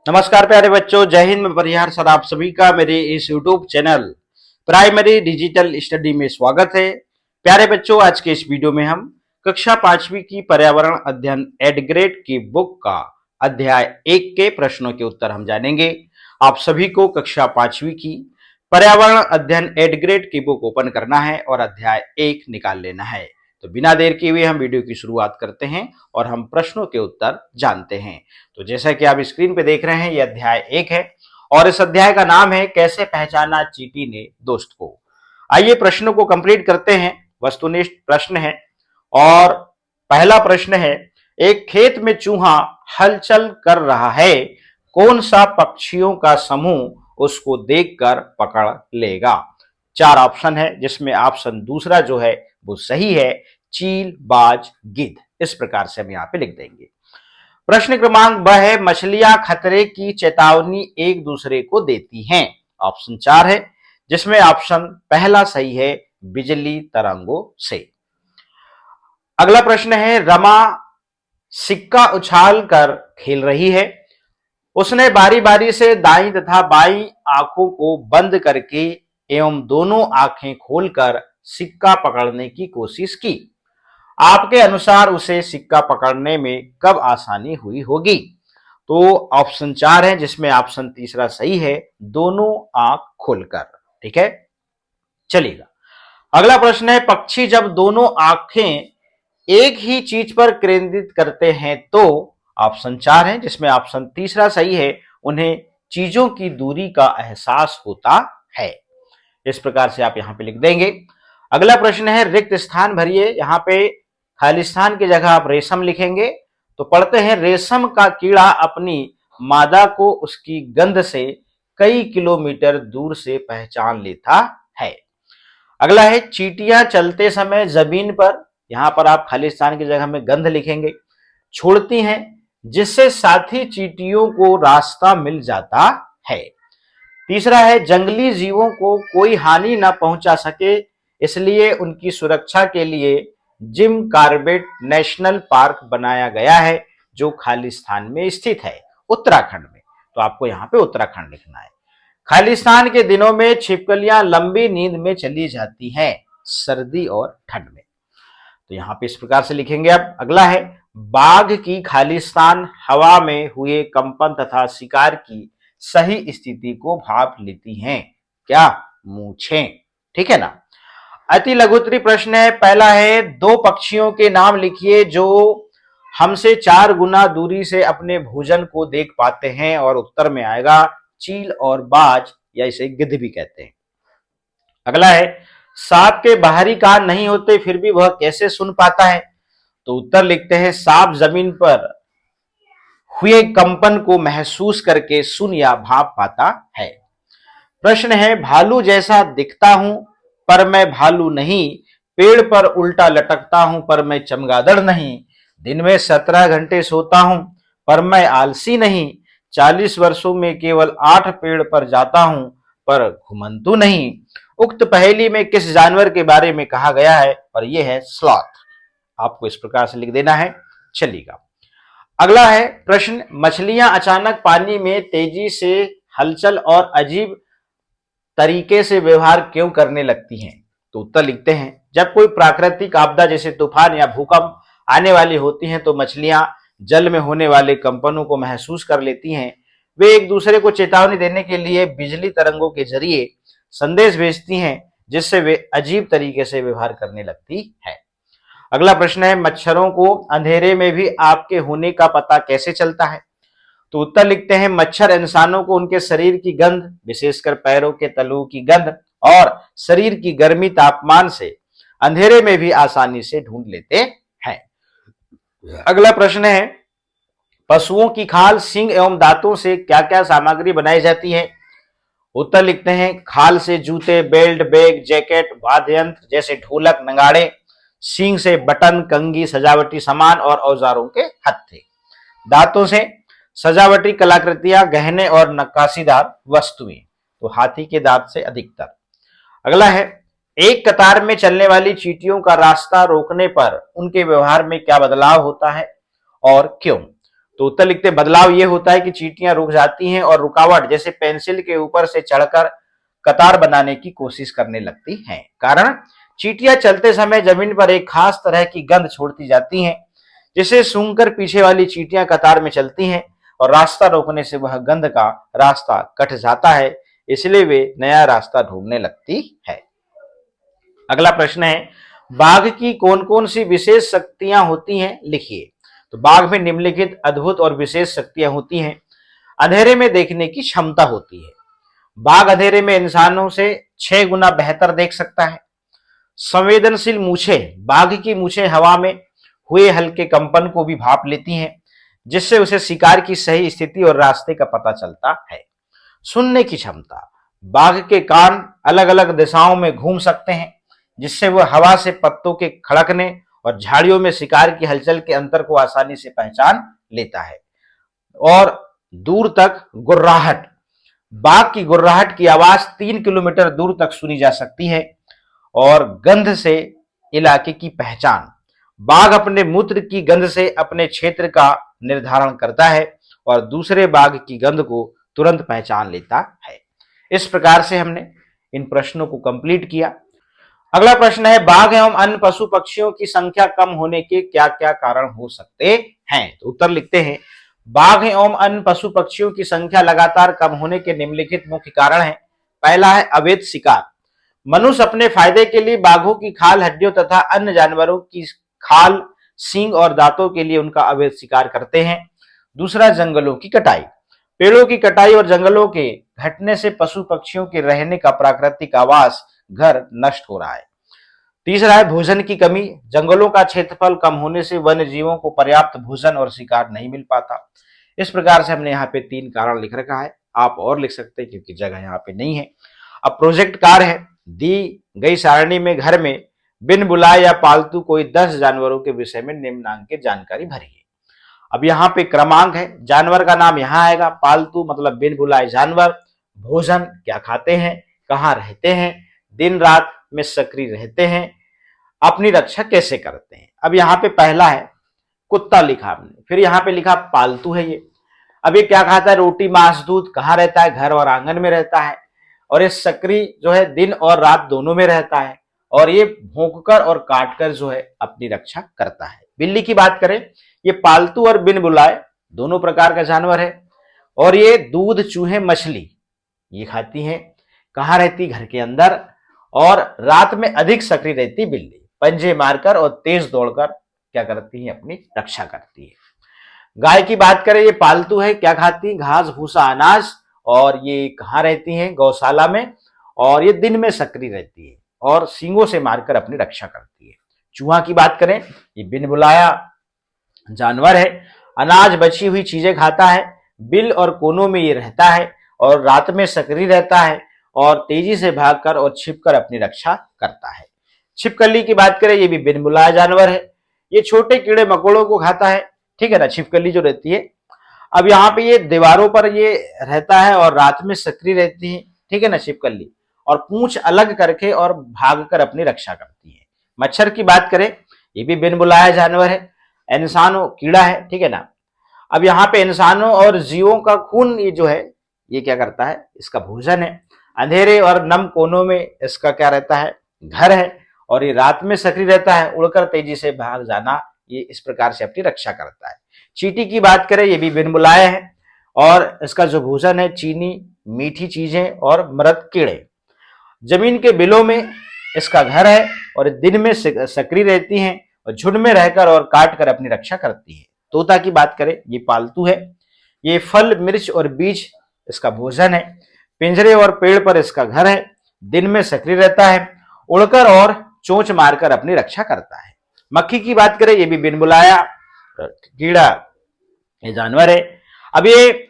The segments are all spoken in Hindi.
नमस्कार प्यारे बच्चों, जय हिंद। मैं परिहार सर आप सभी का मेरे इस YouTube channel primary digital study में स्वागत है। प्यारे बच्चों, आज के इस वीडियो में हम कक्षा 5वीं की पर्यावरण अध्ययन एड ग्रेड की बुक का अध्याय 1 के प्रश्नों के उत्तर हम जानेंगे। आप सभी को कक्षा 5वीं की पर्यावरण अध्ययन एड ग्रेड की बुक ओपन करना है और अध्याय 1 निकाल लेना है। तो बिना देर किए हुए हम वीडियो की शुरुआत करते हैं और हम प्रश्नों के उत्तर जानते हैं। तो जैसा कि आप स्क्रीन पे देख रहे हैं, यह अध्याय 1 है और इस अध्याय का नाम है कैसे पहचाना चींटी ने दोस्त को। आइए प्रश्नों को कंप्लीट करते हैं। वस्तुनिष्ठ प्रश्न है और पहला प्रश्न है, एक खेत में चूहा हलचल कर रहा है, कौन सा पक्षियों का समूह उसको देखकर पकड़ लेगा। 4 ऑप्शन है जिसमें ऑप्शन दूसरा जो है वो सही है, चील, बाज, गिद्ध। इस प्रकार से हम यहाँ पे लिख देंगे। प्रश्न क्रमांक ब है, मछलियां खतरे की चेतावनी एक दूसरे को देती हैं। ऑप्शन 4 है जिसमें ऑप्शन पहला सही है, बिजली तरंगों से। अगला प्रश्न है, रमा सिक्का उछाल कर खेल रही है, उसने बारी बारी से दाईं तथा बाईं आंखों को बंद करके एवं दोनों आंखें खोलकर सिक्का पकड़ने की कोशिश की। आपके अनुसार उसे सिक्का पकड़ने में कब आसानी हुई होगी। तो ऑप्शन 4 है जिसमें ऑप्शन तीसरा सही है, दोनों आंख खोलकर। ठीक है, चलिएगा। अगला प्रश्न है, पक्षी जब दोनों आंखें एक ही चीज पर केंद्रित करते हैं तो। ऑप्शन 4 है जिसमें ऑप्शन तीसरा सही है, उन्हें चीजों की दूरी का एहसास होता है। इस प्रकार से आप यहां पे लिख देंगे। अगला प्रश्न है, रिक्त स्थान भरिए। यहां पे खालिस्तान की जगह आप रेशम लिखेंगे। तो पढ़ते हैं, रेशम का कीड़ा अपनी मादा को उसकी गंध से कई किलोमीटर दूर से पहचान लेता है। अगला है, चींटियां चलते समय जमीन पर, यहां पर आप खालिस्तान की जगह में गंध लिखेंगे, छोड़ती हैं, जिससे साथी चींटियों को रास्ता मिल जाता है। तीसरा है, जंगली जीवों को कोई हानि न पहुंचा सके इसलिए उनकी सुरक्षा के लिए जिम कार्बेट नेशनल पार्क बनाया गया है, जो खालिस्तान में स्थित है, उत्तराखंड में। तो आपको यहां पे उत्तराखंड लिखना है। खालिस्तान के दिनों में छिपकलियां लंबी नींद में चली जाती हैं, सर्दी और ठंड में। तो यहां पे इस प्रकार से लिखेंगे। अब अगला है, बाघ की खालिस्तान हवा में हुए कंपन तथा शिकार की सही स्थिति को भाप लेती हैं। क्या? मूंछें। ठीक है ना। अति लघुत्तरी प्रश्न है। पहला है, दो पक्षियों के नाम लिखिए जो हमसे 4 गुना दूरी से अपने भोजन को देख पाते हैं, और उत्तर में आएगा चील और बाज, या इसे गिद्ध भी कहते हैं। अगला है, सांप के बाहरी कान नहीं होते फिर भी वह कैसे सुन पाता है। तो उत्तर लिखते हैं, सांप जमीन पर हुए कंपन को महसूस करके सुन या भाप पाता है। प्रश्न है, भालू जैसा दिखता हूं पर मैं भालू नहीं, पेड़ पर उल्टा लटकता हूं पर मैं चमगादड़ नहीं, दिन में 17 घंटे सोता हूं पर मैं आलसी नहीं, 40 वर्षों में केवल 8 पेड़ पर जाता हूं पर घुमंतु नहीं। उक्त पहेली में किस जानवर के बारे में कहा गया है? और यह है स्लॉथ। आपको इस प्रकार से लिख देना है। चलिएगा। अगला है प्रश्न, मछलियां अचानक पानी में तेजी से हलचल और अजीब तरीके से व्यवहार क्यों करने लगती हैं। तो उत्तर लिखते हैं, जब कोई प्राकृतिक आपदा जैसे तूफान या भूकंप आने वाली होती हैं तो मछलियां जल में होने वाले कंपनों को महसूस कर लेती हैं। वे एक दूसरे को चेतावनी देने के लिए बिजली तरंगों के जरिए संदेश भेजती हैं, जिससे वे अजीब तरीके से व्यवहार करने लगती है। अगला प्रश्न है, मच्छरों को अंधेरे में भी आपके होने का पता कैसे चलता है। तो उत्तर लिखते हैं, मच्छर इंसानों को उनके शरीर की गंध, विशेषकर पैरों के तलुओं की गंध और शरीर की गर्मी तापमान से अंधेरे में भी आसानी से ढूंढ लेते हैं। अगला प्रश्न है, पशुओं की खाल, सींग एवं दांतों से क्या क्या सामग्री बनाई जाती है। उत्तर लिखते हैं, खाल से जूते, बेल्ट, बैग, जैकेट, वाद्य यंत्र जैसे ढोलक, नगाड़े, सींग से बटन, कंघी, सजावटी सामान और औजारों के हत्थे, दांतों से सजावटी कलाकृतियां, गहने और नक्काशीदार वस्तुएं। तो हाथी के दांत से अधिकतर। अगला है, एक कतार में चलने वाली चींटियों का रास्ता रोकने पर उनके व्यवहार में क्या बदलाव होता है और क्यों। तो उत्तर लिखते हैं, बदलाव ये होता है कि चींटियां रुक जाती हैं और रुकावट जैसे पेंसिल के ऊपर से चढ़कर कतार बनाने की कोशिश करने लगती हैं। कारण, चींटियां चलते समय जमीन पर एक खास तरह की गंध छोड़ती जाती हैं, जिसे सूंघकर पीछे वाली चींटियां कतार में चलती हैं और रास्ता रोकने से वह गंध का रास्ता कट जाता है, इसलिए वे नया रास्ता ढूंढने लगती है। अगला प्रश्न है, बाघ की कौन कौन सी विशेष शक्तियां होती हैं, लिखिए। तो बाघ में निम्नलिखित अद्भुत और विशेष शक्तियां होती हैं। अंधेरे में देखने की क्षमता होती है। बाघ अंधेरे में इंसानों से 6 गुना बेहतर देख सकता है। संवेदनशील मूछें, बाघ की मूछें हवा में हुए हल्के कंपन को भी भाप लेती हैं, जिससे उसे शिकार की सही स्थिति और रास्ते का पता चलता है। सुनने की क्षमता, बाघ के कान अलग अलग दिशाओं में घूम सकते हैं, जिससे वह हवा से पत्तों के खड़कने और झाड़ियों में शिकार की हलचल के अंतर को आसानी से पहचान लेता है। और दूर तक गुर्राहट, बाघ की गुर्राहट की आवाज 3 किलोमीटर दूर तक सुनी जा सकती है। और गंध से इलाके की पहचान, बाघ अपने मूत्र की गंध से अपने क्षेत्र का निर्धारण करता है और दूसरे बाघ की गंध को तुरंत पहचान लेता है। इस प्रकार से हमने इन प्रश्नों को कंप्लीट किया। अगला प्रश्न है, बाघ एवं अन्य पशु पक्षियों की संख्या कम होने के क्या क्या कारण हो सकते हैं। तो उत्तर लिखते हैं, बाघ एवं अन्य पशु पक्षियों की संख्या लगातार कम होने के निम्नलिखित मुख्य कारण हैं। पहला है अवैध शिकार। मनुष्य अपने फायदे के लिए बाघों की खाल, हड्डियों तथा अन्य जानवरों की खाल, सींग और दांतों के लिए उनका अवैध शिकार करते हैं। दूसरा, जंगलों की कटाई। पेड़ों की कटाई और जंगलों के घटने से पशु पक्षियों के रहने का प्राकृतिक आवास घर नष्ट हो रहा है। तीसरा है भोजन की कमी। जंगलों का क्षेत्रफल कम होने से वन्य जीवों को पर्याप्त भोजन और शिकार नहीं मिल पाता। इस प्रकार से हमने यहाँ पे 3 कारण लिख रखा है। आप और लिख सकते हैं क्योंकि जगह यहाँ पे नहीं है। अब प्रोजेक्ट कार्य है, दी गई सारणी में घर में बिन बुलाए या पालतू कोई 10 जानवरों के विषय में निम्नांकित जानकारी भरिए। अब यहाँ पे क्रमांक है, जानवर का नाम यहाँ आएगा, पालतू मतलब बिन बुलाए जानवर, भोजन क्या खाते हैं, कहाँ रहते हैं, दिन रात में सक्रिय रहते हैं, अपनी रक्षा कैसे करते हैं। अब यहाँ पे पहला है कुत्ता लिखा हमने, फिर यहाँ पे लिखा पालतू है ये। अब ये क्या खाता है, रोटी मांस दूध, कहाँ रहता है, घर और आंगन में रहता है। और ये सक्रिय जो है दिन और रात दोनों में रहता है। और ये भौंककर और काटकर जो है अपनी रक्षा करता है। बिल्ली की बात करें, ये पालतू और बिन बुलाए दोनों प्रकार का जानवर है। और ये दूध, चूहे, मछली ये खाती हैं। कहाँ रहती, घर के अंदर। और रात में अधिक सक्रिय रहती बिल्ली, पंजे मारकर और तेज दौड़कर क्या करती है, अपनी रक्षा करती है। गाय की बात करें, ये पालतू है, क्या खाती, घास भूसा अनाज। और ये कहाँ रहती हैं, गौशाला में। और ये दिन में सक्रिय रहती है और सींगों से मारकर अपनी रक्षा करती है। चूहा की बात करें, ये बिन बुलाया जानवर है, अनाज बची हुई चीजें खाता है, बिल और कोनों में ये रहता है और रात में सक्रिय रहता है और तेजी से भागकर और छिपकर अपनी रक्षा करता है। छिपकली की बात करें, ये भी बिन बुलाया जानवर है, ये छोटे कीड़े मकोड़ों को खाता है, ठीक है ना, छिपकली जो रहती है। अब यहाँ पे ये दीवारों पर ये रहता है और रात में सक्रिय रहती है, ठीक है ना, छिपकली। और पूंछ अलग करके और भागकर अपनी रक्षा करती है। मच्छर की बात करें, ये भी बिन बुलाया जानवर है, इंसानों कीड़ा है, ठीक है ना। अब यहाँ पे इंसानों और जीवों का खून ये जो है ये क्या करता है, इसका भोजन है। अंधेरे और नम कोनों में इसका क्या रहता है, घर है। और ये रात में सक्रिय रहता है, उड़कर तेजी से भाग जाना, ये इस प्रकार से अपनी रक्षा करता है। चींटी की बात करें, ये भी बिन बुलाए है और इसका जो भोजन है चीनी, मीठी चीजें और मृत कीड़े। जमीन के बिलों में इसका घर है और दिन में सक्रिय रहती हैं और झुंड में रहकर और काट कर अपनी रक्षा करती है। तोता की बात करें, ये पालतू है, ये फल, मिर्च और बीज इसका भोजन है। पिंजरे और पेड़ पर इसका घर है, दिन में सक्रिय रहता है, उड़कर और चोंच मारकर अपनी रक्षा करता है। मक्खी की बात करें, ये भी बिन बुलाया कीड़ा ये जानवर है। अब ये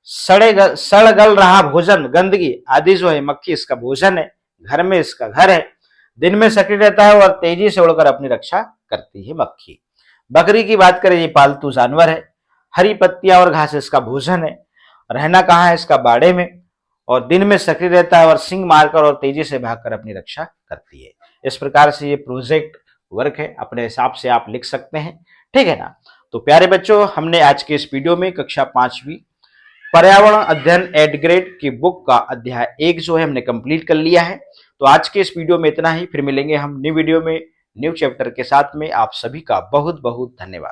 सड़ गल रहा भोजन, गंदगी आदि जो है मक्खी इसका भोजन है, घर में इसका घर है, दिन में सक्रिय रहता है और तेजी से उड़कर अपनी रक्षा करती है मक्खी। बकरी की बात करें, ये पालतू जानवर है, हरी पत्तियां और घास इसका भोजन है, रहना कहाँ है, इसका बाड़े में, और दिन में सक्रिय रहता है और सींग मारकर और तेजी से भागकर अपनी रक्षा करती है। इस प्रकार से ये प्रोजेक्ट वर्क है, अपने हिसाब से आप लिख सकते हैं, ठीक है ना। तो प्यारे बच्चों, हमने आज के इस वीडियो में कक्षा 5वीं पर्यावरण अध्ययन एड ग्रेड की बुक का अध्याय 1 जो है हमने कंप्लीट कर लिया है। तो आज के इस वीडियो में इतना ही। फिर मिलेंगे हम न्यू वीडियो में न्यू चैप्टर के साथ में। आप सभी का बहुत बहुत धन्यवाद।